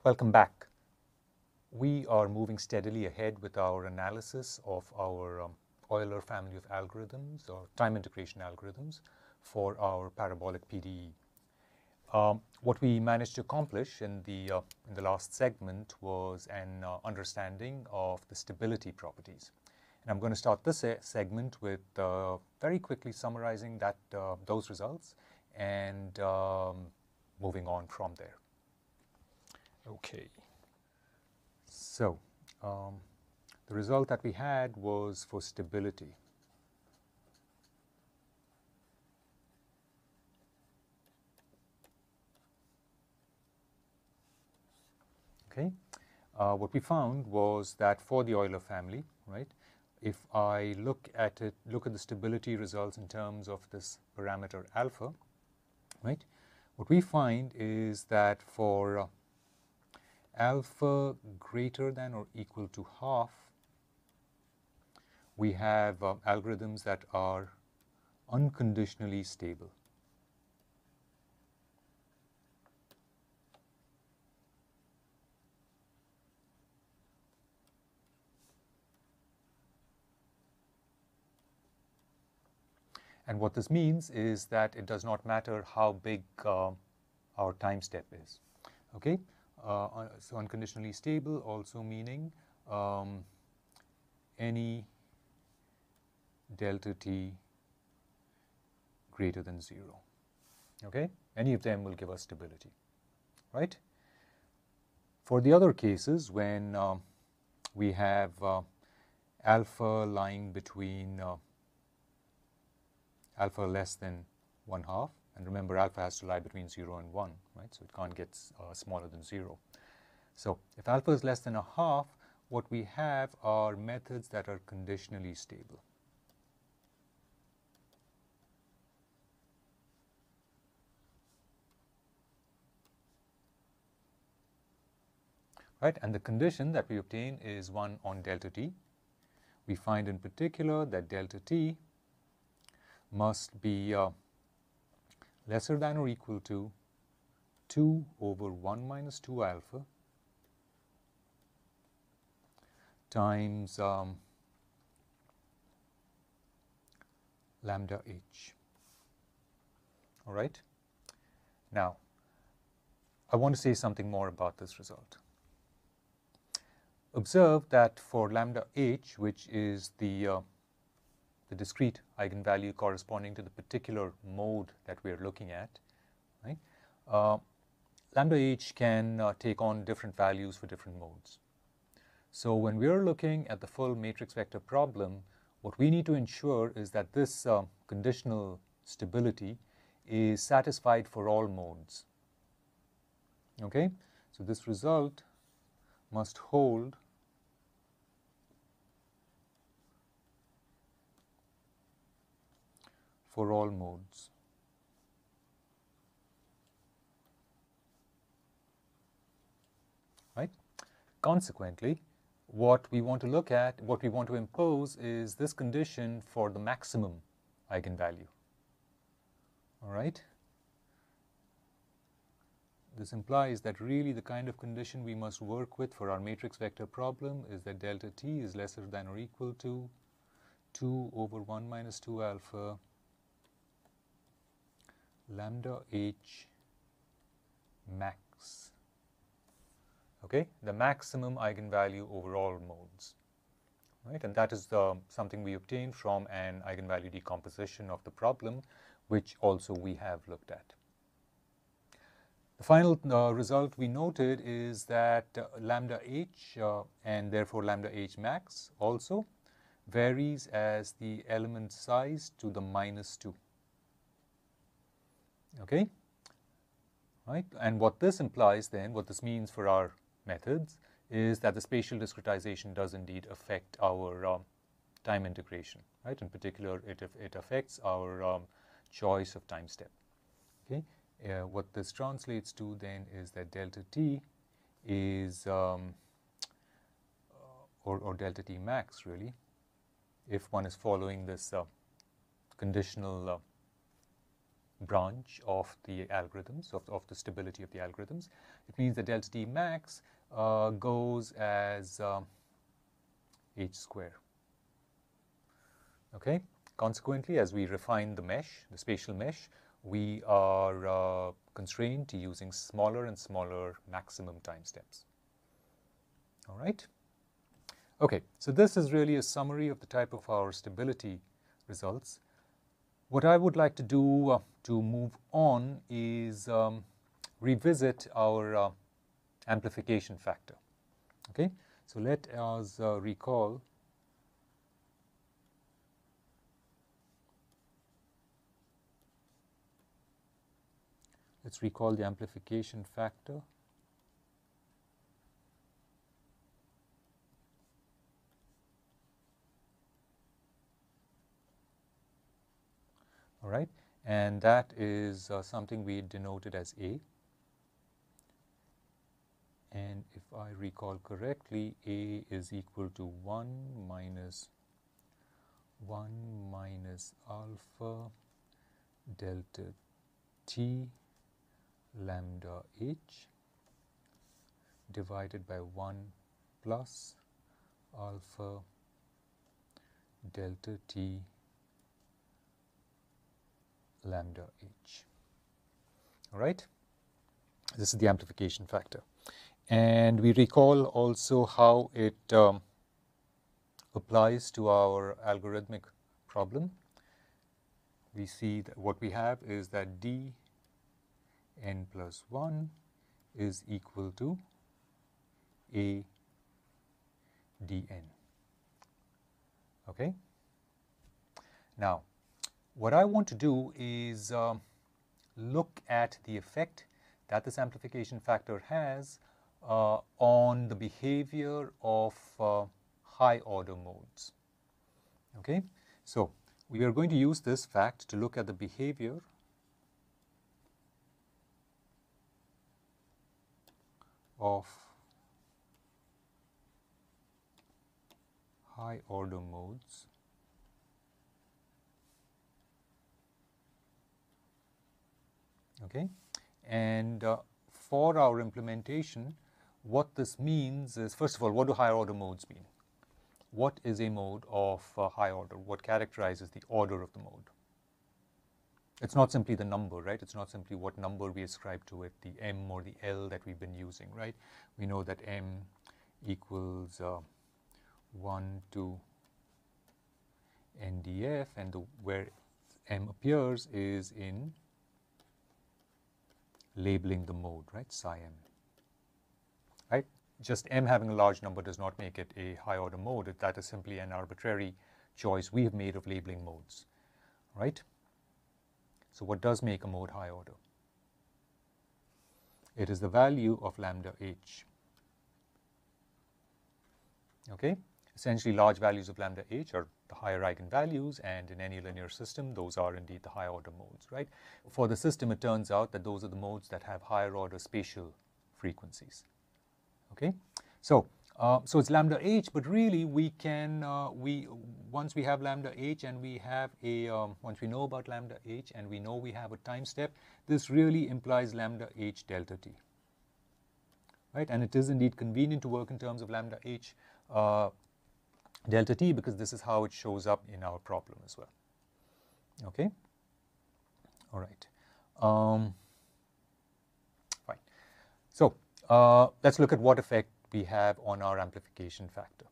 Welcome back. We are moving steadily ahead with our analysis of our Euler family of algorithms or time integration algorithms for our parabolic PDE. What we managed to accomplish in the last segment was an understanding of the stability properties. And I'm going to start this segment with very quickly summarizing those results and moving on from there. Okay. So, the result that we had was for stability. Okay. What we found was that for the Euler family, right, if I look at the stability results in terms of this parameter alpha, right, what we find is that for alpha greater than or equal to half, we have algorithms that are unconditionally stable. And what this means is that it does not matter how big our time step is. Okay, so unconditionally stable also meaning any delta t greater than 0. Okay, any of them will give us stability, right? For the other cases, when we have alpha lying between alpha less than 1/2, and remember alpha has to lie between 0 and 1, right? So it can't get smaller than 0. So if alpha is less than 1/2, what we have are methods that are conditionally stable. Right, and the condition that we obtain is one on delta t. We find in particular that delta t must be lesser than or equal to 2 over 1 minus 2 alpha times lambda h. All right. Now, I want to say something more about this result. Observe that for lambda h, which is the discrete eigenvalue corresponding to the particular mode that we are looking at, right? Lambda h can take on different values for different modes. So when we are looking at the full matrix vector problem, what we need to ensure is that this conditional stability is satisfied for all modes. Okay, so this result must hold for all modes. Right? Consequently, what we want to look at, what we want to impose is this condition for the maximum eigenvalue. All right? This implies that really the kind of condition we must work with for our matrix vector problem is that delta t is lesser than or equal to 2 over 1 minus 2 alpha lambda h max. Okay, the maximum eigenvalue over all modes, right? And that is something we obtained from an eigenvalue decomposition of the problem, which also we have looked at. The final result we noted is that lambda h and therefore lambda h max also varies as the element size to the -2. Okay, right? And what this implies then, what this means for our methods, is that the spatial discretization does indeed affect our time integration, right? In particular, it affects our choice of time step. Okay, what this translates to then is that delta t is, or delta t max really, if one is following this conditional branch of the algorithms, of the stability of the algorithms. It means that delta T max goes as h square. Okay. Consequently, as we refine the mesh, the spatial mesh, we are constrained to using smaller and smaller maximum time steps. All right. Okay, so this is really a summary of the type of our stability results. What I would like to do to move on is revisit our amplification factor. Okay, so let us recall the amplification factor. All right, and that is something we denoted as A. And if I recall correctly, A is equal to 1 minus alpha delta T lambda h divided by 1 plus alpha delta T lambda h. All right, this is the amplification factor. And we recall also how it applies to our algorithmic problem. We see that what we have is that d n plus 1 is equal to a dn. Okay. Now, what I want to do is look at the effect that this amplification factor has on the behavior of high order modes. Okay, so we are going to use this fact to look at the behavior of high order modes okay, and for our implementation, what this means is, first of all, what do higher order modes mean? What is a mode of high order? What characterizes the order of the mode? It's not simply the number, right? It's not simply what number we ascribe to it, the m or the l that we've been using, right? We know that m equals 1 to ndf, and where m appears is in labeling the mode, right? Psi m, right? Just m having a large number does not make it a high order mode. That is simply an arbitrary choice we have made of labeling modes, right? So what does make a mode high order? It is the value of lambda h. Okay, essentially large values of lambda h are the higher eigenvalues, and in any linear system those are indeed the high order modes, right? For the system, it turns out that those are the modes that have higher order spatial frequencies. Okay, so so it's lambda h, but really we can once we have lambda h and we have a once we know about lambda h and we know we have a time step, this really implies lambda h delta t, right? And it is indeed convenient to work in terms of lambda h delta t, because this is how it shows up in our problem as well. Okay, all right, fine. So let's look at what effect we have on our amplification factor.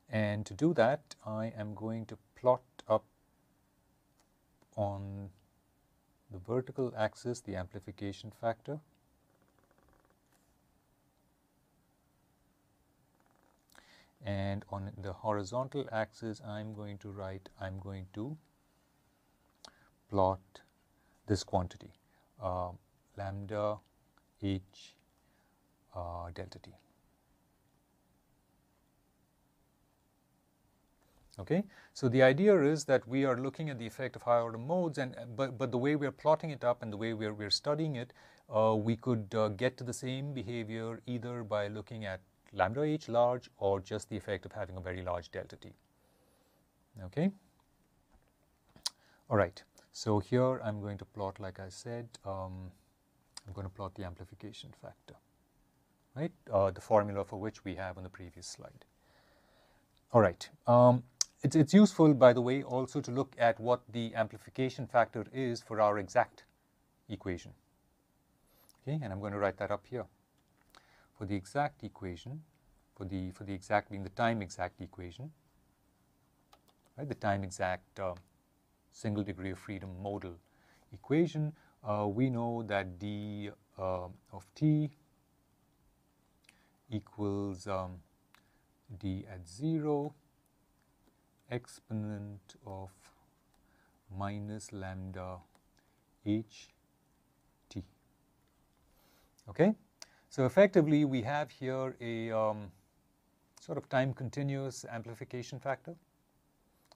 And to do that, I am going to plot up on the vertical axis the amplification factor, and on the horizontal axis I'm going to plot this quantity, lambda h delta t. Okay, so the idea is that we are looking at the effect of higher order modes, and but the way we are plotting it up and the way we're studying it, we could get to the same behavior either by looking at lambda h large or just the effect of having a very large delta t. Okay, all right. So here I'm going to plot, like I said, I'm going to plot the amplification factor, right? The formula for which we have on the previous slide. All right. It's useful, by the way, also to look at what the amplification factor is for our exact equation. Okay, and I'm going to write that up here. For the exact equation, for the exact being the time exact equation, right? The time exact single degree of freedom modal equation, we know that d of t equals d at 0 exponent of minus lambda h t. Okay, so effectively we have here a sort of time continuous amplification factor,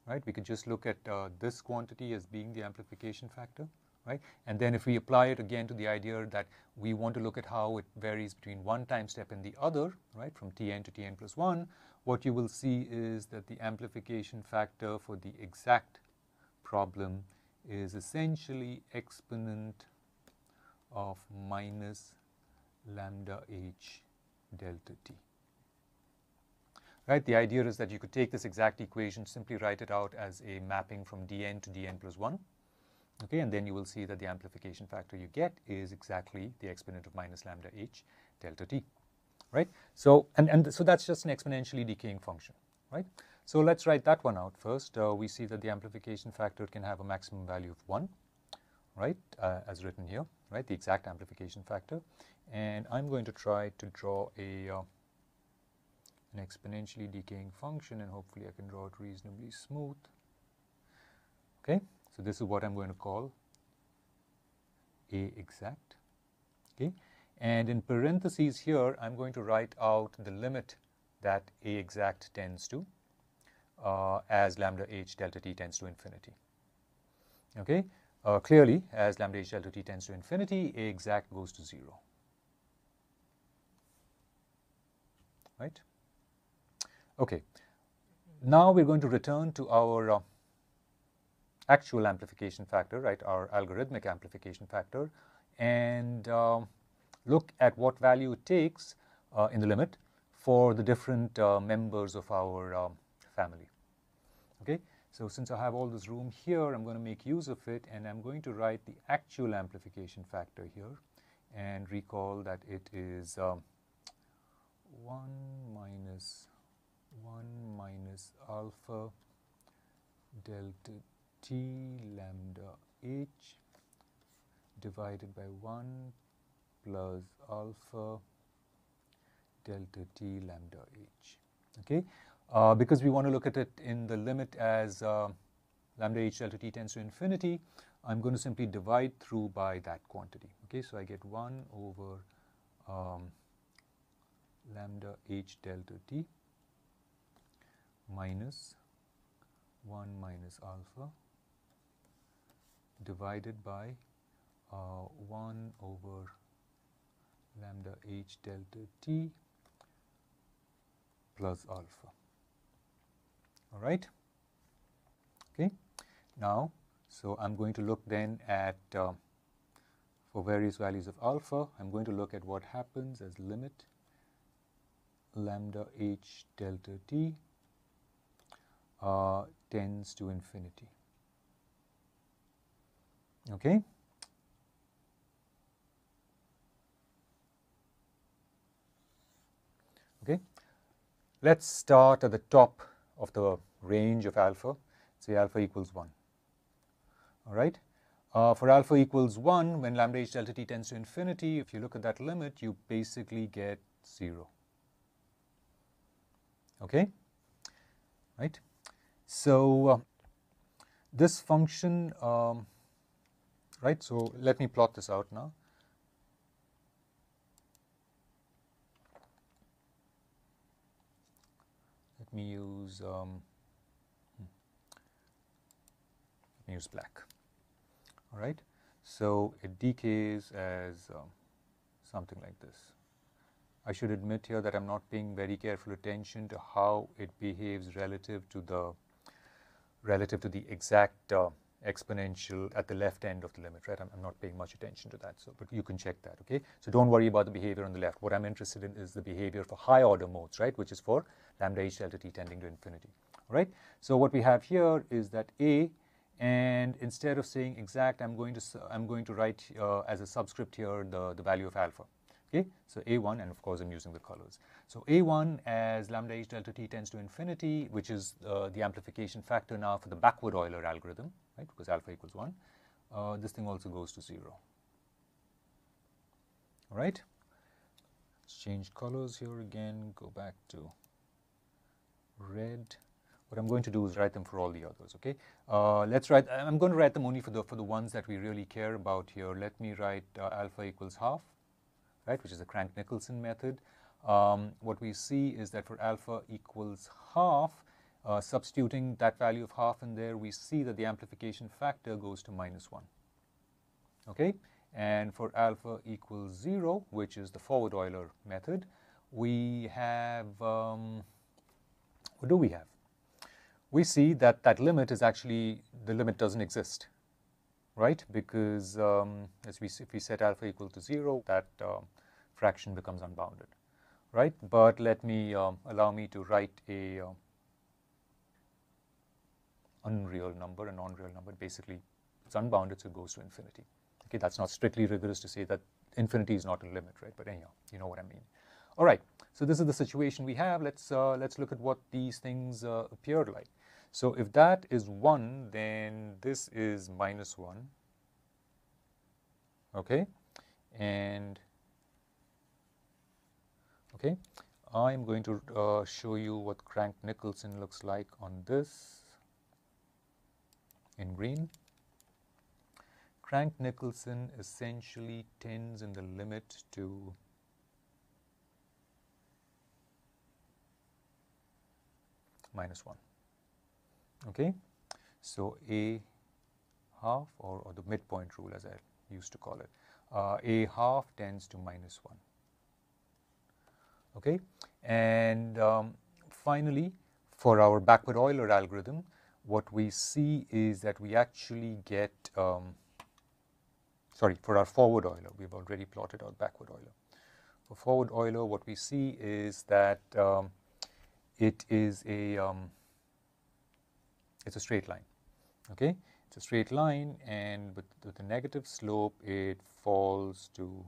right? We could just look at this quantity as being the amplification factor, right? And then if we apply it again to the idea that we want to look at how it varies between one time step and the other, right, from Tn to Tn plus 1, what you will see is that the amplification factor for the exact problem is essentially exponent of minus lambda h delta t. Right, the idea is that you could take this exact equation, simply write it out as a mapping from dn to dn plus 1. Okay, and then you will see that the amplification factor you get is exactly the exponent of minus lambda h delta t, right? So, and so that's just an exponentially decaying function, right? So let's write that one out first. We see that the amplification factor can have a maximum value of 1, right, as written here, right, the exact amplification factor. And I'm going to try to draw an exponentially decaying function, and hopefully I can draw it reasonably smooth. Okay, so this is what I'm going to call A exact. Okay, and in parentheses here I'm going to write out the limit that A exact tends to as lambda h delta t tends to infinity. Okay, clearly as lambda h delta t tends to infinity, A exact goes to 0. Right? Okay, now we're going to return to our actual amplification factor, right, our algorithmic amplification factor, and look at what value it takes in the limit for the different members of our family. Okay, so since I have all this room here, I'm going to make use of it, and I'm going to write the actual amplification factor here and recall that it is 1 minus alpha delta t lambda h divided by 1 plus alpha delta t lambda h. Okay, because we want to look at it in the limit as lambda h delta t tends to infinity, I'm going to simply divide through by that quantity. Okay, so I get 1 over lambda h delta t minus 1 minus alpha divided by 1 over lambda h delta t plus alpha. All right. Okay. Now, so I'm going to look then at for various values of alpha, I'm going to look at what happens as limit lambda h delta t tends to infinity. Okay. Okay. Let's start at the top of the range of alpha. Say alpha equals 1. All right. For alpha equals 1, when lambda h delta t tends to infinity, if you look at that limit, you basically get 0. Okay. Right. So this function, right, so let me plot this out now. Let me use black. All right, so it decays as something like this. I should admit here that I'm not paying very careful attention to how it behaves relative to the exact exponential at the left end of the limit, right? I'm not paying much attention to that, but you can check that, okay? So don't worry about the behavior on the left. What I'm interested in is the behavior for high order modes, right? Which is for lambda h delta t tending to infinity, all right? So what we have here is that A, and instead of saying exact, I'm going to write as a subscript here the value of alpha. Okay, so A1, and of course I'm using the colors. So A1 as lambda h delta t tends to infinity, which is the amplification factor now for the backward Euler algorithm, right? Because alpha equals 1. This thing also goes to 0. All right. Let's change colors here again. Go back to red. What I'm going to do is write them for all the others. Okay. Let's write. I'm going to write them only for the ones that we really care about here. Let me write alpha equals half. Right, which is the Crank-Nicholson method. What we see is that for alpha equals half, substituting that value of half in there, we see that the amplification factor goes to -1. Okay, and for alpha equals 0, which is the forward Euler method, we have, what do we have? We see that that limit is actually, the limit doesn't exist. Right, because if we set alpha equal to 0, that fraction becomes unbounded, right? But let me allow me to write a unreal number, a non-real number. Basically, it's unbounded, so it goes to infinity. Okay, that's not strictly rigorous to say that infinity is not a limit, right? But anyhow, you know what I mean. All right, so this is the situation we have. Let's look at what these things appear like. So if that is 1, then this is -1, okay? And, okay, I'm going to show you what Crank-Nicholson looks like on this in green. Crank-Nicholson essentially tends in the limit to -1. Okay, so A half, or the midpoint rule as I used to call it, A half tends to -1. Okay, and finally, for our backward Euler algorithm, what we see is that we actually get, for our forward Euler, we've already plotted out backward Euler. For forward Euler, what we see is that it is it's a straight line, okay? It's a straight line, and with a negative slope, it falls to,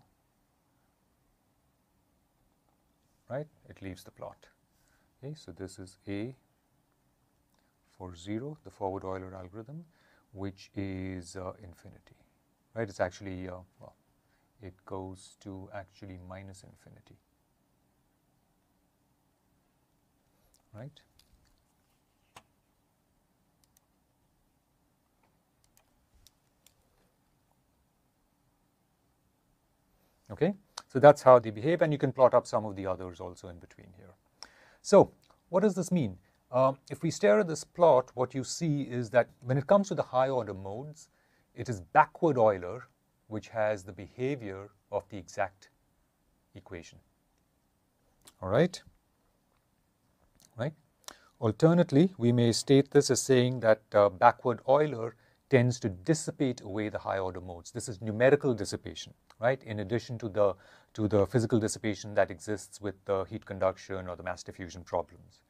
right? It leaves the plot, okay? So this is A for 0, the forward Euler algorithm, which is infinity, right? It's actually, well, it goes to actually -infinity, right? Okay, so that's how they behave, and you can plot up some of the others also in between here. So what does this mean? If we stare at this plot, what you see is that when it comes to the high order modes, it is backward Euler which has the behavior of the exact equation. All right? Right? Alternately, we may state this as saying that backward Euler tends to dissipate away the high order modes. This is numerical dissipation, right? In addition to the physical dissipation that exists with the heat conduction or the mass diffusion problems.